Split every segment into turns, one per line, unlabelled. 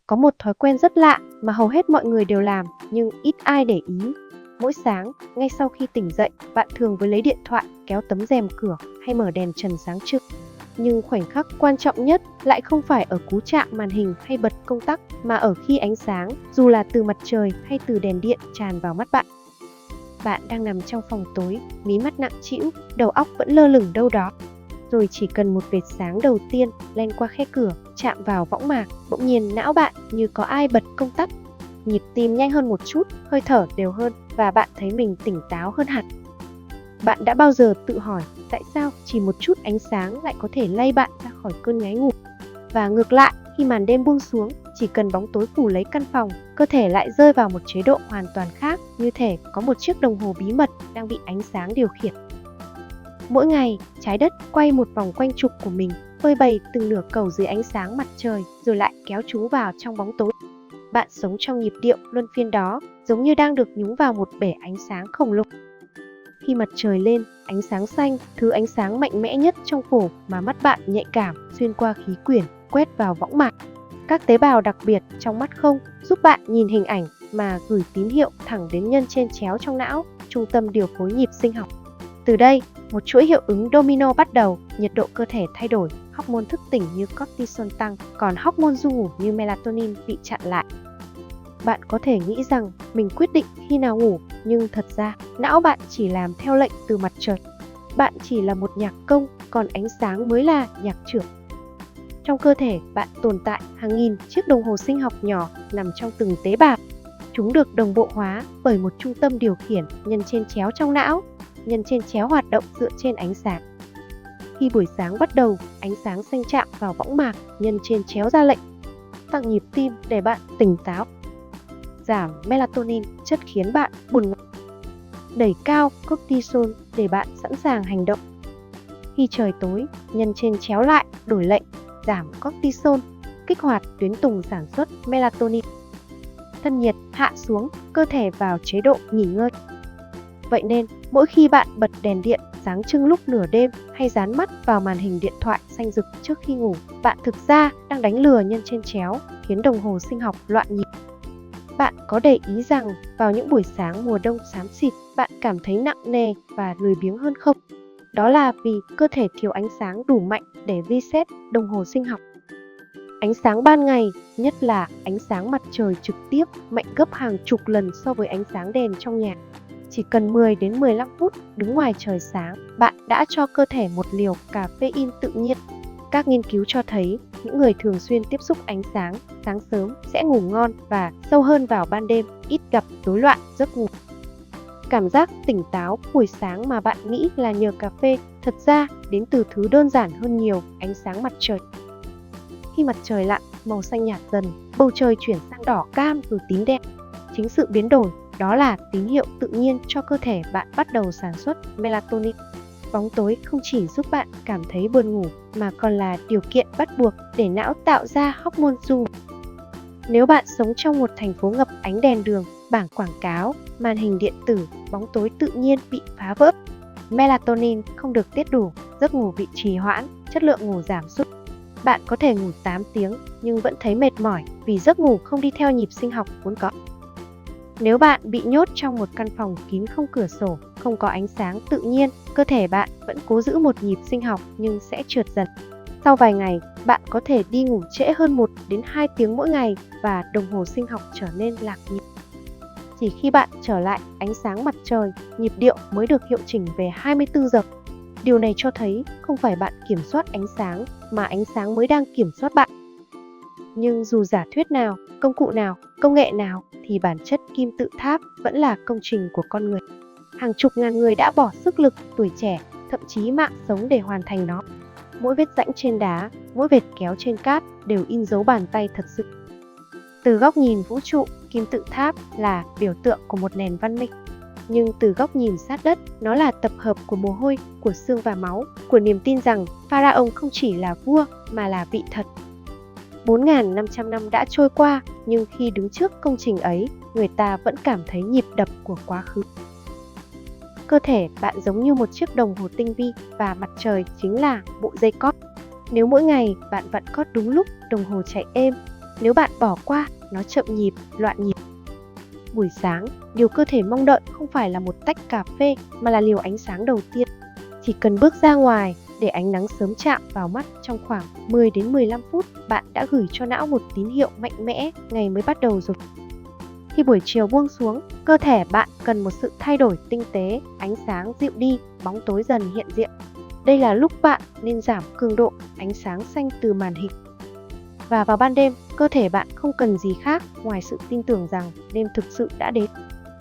Có một thói quen rất lạ mà hầu hết mọi người đều làm nhưng ít ai để ý. Mỗi sáng, ngay sau khi tỉnh dậy, bạn thường với lấy điện thoại, kéo tấm rèm cửa hay mở đèn trần sáng trưng. Nhưng khoảnh khắc quan trọng nhất lại không phải ở cú chạm màn hình hay bật công tắc, mà ở khi ánh sáng, dù là từ mặt trời hay từ đèn điện, tràn vào mắt bạn. Bạn đang nằm trong phòng tối, mí mắt nặng trĩu, đầu óc vẫn lơ lửng đâu đó. Rồi chỉ cần một vệt sáng đầu tiên len qua khe cửa, chạm vào võng mạc, bỗng nhiên não bạn như có ai bật công tắc. Nhịp tim nhanh hơn một chút, hơi thở đều hơn và bạn thấy mình tỉnh táo hơn hẳn. Bạn đã bao giờ tự hỏi tại sao chỉ một chút ánh sáng lại có thể lay bạn ra khỏi cơn ngáy ngủ? Và ngược lại, khi màn đêm buông xuống, chỉ cần bóng tối phủ lấy căn phòng, cơ thể lại rơi vào một chế độ hoàn toàn khác, như thể có một chiếc đồng hồ bí mật đang bị ánh sáng điều khiển. Mỗi ngày, trái đất quay một vòng quanh trục của mình, phơi bày từng nửa cầu dưới ánh sáng mặt trời rồi lại kéo chúng vào trong bóng tối. Bạn sống trong nhịp điệu luân phiên đó, giống như đang được nhúng vào một bể ánh sáng khổng lồ. Khi mặt trời lên, ánh sáng xanh, thứ ánh sáng mạnh mẽ nhất trong phổ mà mắt bạn nhạy cảm xuyên qua khí quyển, quét vào võng mạc. Các tế bào đặc biệt trong mắt không giúp bạn nhìn hình ảnh mà gửi tín hiệu thẳng đến nhân trên chéo trong não, trung tâm điều phối nhịp sinh học. Từ đây, một chuỗi hiệu ứng domino bắt đầu, nhiệt độ cơ thể thay đổi, hormone thức tỉnh như cortisol tăng, còn hormone ru ngủ như melatonin bị chặn lại. Bạn có thể nghĩ rằng mình quyết định khi nào ngủ, nhưng thật ra não bạn chỉ làm theo lệnh từ mặt trời. Bạn chỉ là một nhạc công, còn ánh sáng mới là nhạc trưởng. Trong cơ thể bạn tồn tại hàng nghìn chiếc đồng hồ sinh học nhỏ nằm trong từng tế bào. Chúng được đồng bộ hóa bởi một trung tâm điều khiển nhân trên chéo trong não. Nhân trên chéo hoạt động dựa trên ánh sáng. Khi buổi sáng bắt đầu, ánh sáng xanh chạm vào võng mạc, nhân trên chéo ra lệnh tăng nhịp tim để bạn tỉnh táo, giảm melatonin, chất khiến bạn buồn ngủ, đẩy cao cortisol để bạn sẵn sàng hành động. Khi trời tối, nhân trên chéo lại đổi lệnh giảm cortisol, kích hoạt tuyến tùng sản xuất melatonin. Thân nhiệt hạ xuống, cơ thể vào chế độ nghỉ ngơi. Vậy nên, mỗi khi bạn bật đèn điện sáng trưng lúc nửa đêm hay dán mắt vào màn hình điện thoại xanh rực trước khi ngủ, bạn thực ra đang đánh lừa nhân trên chéo, khiến đồng hồ sinh học loạn nhịp. Bạn có để ý rằng vào những buổi sáng mùa đông xám xịt, bạn cảm thấy nặng nề và lười biếng hơn không? Đó là vì cơ thể thiếu ánh sáng đủ mạnh để reset đồng hồ sinh học. Ánh sáng ban ngày, nhất là ánh sáng mặt trời trực tiếp, mạnh gấp hàng chục lần so với ánh sáng đèn trong nhà. Chỉ cần 10 đến 15 phút đứng ngoài trời sáng, bạn đã cho cơ thể một liều caffeine tự nhiên. Các nghiên cứu cho thấy những người thường xuyên tiếp xúc ánh sáng sáng sớm sẽ ngủ ngon và sâu hơn vào ban đêm, ít gặp rối loạn giấc ngủ. Cảm giác tỉnh táo buổi sáng mà bạn nghĩ là nhờ cà phê thật ra đến từ thứ đơn giản hơn nhiều, ánh sáng mặt trời. Khi mặt trời lặn, màu xanh nhạt dần, bầu trời chuyển sang đỏ cam rồi tím đen. Chính sự biến đổi đó là tín hiệu tự nhiên cho cơ thể bạn bắt đầu sản xuất melatonin. Bóng tối không chỉ giúp bạn cảm thấy buồn ngủ mà còn là điều kiện bắt buộc để não tạo ra hormone ru ngủ. Nếu bạn sống trong một thành phố ngập ánh đèn đường, bảng quảng cáo, màn hình điện tử, bóng tối tự nhiên bị phá vỡ, melatonin không được tiết đủ, giấc ngủ bị trì hoãn, chất lượng ngủ giảm sút. Bạn có thể ngủ 8 tiếng nhưng vẫn thấy mệt mỏi vì giấc ngủ không đi theo nhịp sinh học vốn có. Nếu bạn bị nhốt trong một căn phòng kín không cửa sổ, không có ánh sáng tự nhiên, cơ thể bạn vẫn cố giữ một nhịp sinh học nhưng sẽ trượt dần. Sau vài ngày, bạn có thể đi ngủ trễ hơn 1 đến 2 tiếng mỗi ngày và đồng hồ sinh học trở nên lạc nhịp. Chỉ khi bạn trở lại ánh sáng mặt trời, nhịp điệu mới được hiệu chỉnh về 24 giờ. Điều này cho thấy không phải bạn kiểm soát ánh sáng mà ánh sáng mới đang kiểm soát bạn. Nhưng dù giả thuyết nào, công cụ nào, công nghệ nào thì bản chất kim tự tháp vẫn là công trình của con người. Hàng chục ngàn người đã bỏ sức lực, tuổi trẻ, thậm chí mạng sống để hoàn thành nó. Mỗi vết rãnh trên đá, mỗi vệt kéo trên cát đều in dấu bàn tay thật sự. Từ góc nhìn vũ trụ, kim tự tháp là biểu tượng của một nền văn minh. Nhưng từ góc nhìn sát đất, nó là tập hợp của mồ hôi, của xương và máu, của niềm tin rằng Pharaoh không chỉ là vua mà là vị thần. 4.500 năm đã trôi qua, nhưng khi đứng trước công trình ấy, người ta vẫn cảm thấy nhịp đập của quá khứ. Cơ thể bạn giống như một chiếc đồng hồ tinh vi và mặt trời chính là bộ dây cót. Nếu mỗi ngày bạn vặn cót đúng lúc, đồng hồ chạy êm. Nếu bạn bỏ qua, nó chậm nhịp, loạn nhịp. Buổi sáng, điều cơ thể mong đợi không phải là một tách cà phê mà là liều ánh sáng đầu tiên. Chỉ cần bước ra ngoài để ánh nắng sớm chạm vào mắt trong khoảng 10 đến 15 phút, bạn đã gửi cho não một tín hiệu mạnh mẽ, ngày mới bắt đầu rồi. Khi buổi chiều buông xuống, cơ thể bạn cần một sự thay đổi tinh tế, ánh sáng dịu đi, bóng tối dần hiện diện. Đây là lúc bạn nên giảm cường độ ánh sáng xanh từ màn hình. Và vào ban đêm, cơ thể bạn không cần gì khác ngoài sự tin tưởng rằng đêm thực sự đã đến.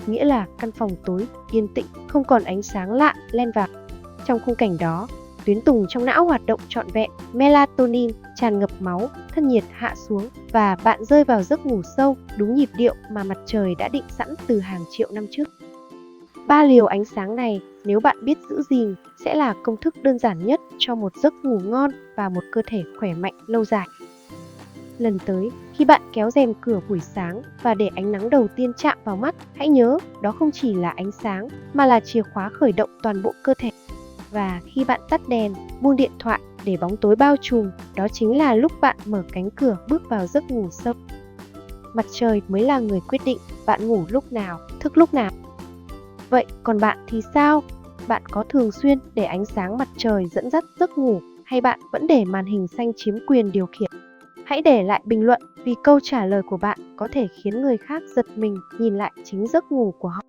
Nghĩa là căn phòng tối, yên tĩnh, không còn ánh sáng lạ len vào. Trong khung cảnh đó, tuyến tùng trong não hoạt động trọn vẹn, melatonin tràn ngập máu, thân nhiệt hạ xuống và bạn rơi vào giấc ngủ sâu đúng nhịp điệu mà mặt trời đã định sẵn từ hàng triệu năm trước. 3 liều ánh sáng này, nếu bạn biết giữ gìn, sẽ là công thức đơn giản nhất cho một giấc ngủ ngon và một cơ thể khỏe mạnh lâu dài. Lần tới, khi bạn kéo rèm cửa buổi sáng và để ánh nắng đầu tiên chạm vào mắt, hãy nhớ đó không chỉ là ánh sáng mà là chìa khóa khởi động toàn bộ cơ thể. Và khi bạn tắt đèn, buông điện thoại để bóng tối bao trùm, đó chính là lúc bạn mở cánh cửa bước vào giấc ngủ sâu. Mặt trời mới là người quyết định bạn ngủ lúc nào, thức lúc nào. Vậy còn bạn thì sao? Bạn có thường xuyên để ánh sáng mặt trời dẫn dắt giấc ngủ hay bạn vẫn để màn hình xanh chiếm quyền điều khiển? Hãy để lại bình luận vì câu trả lời của bạn có thể khiến người khác giật mình nhìn lại chính giấc ngủ của họ.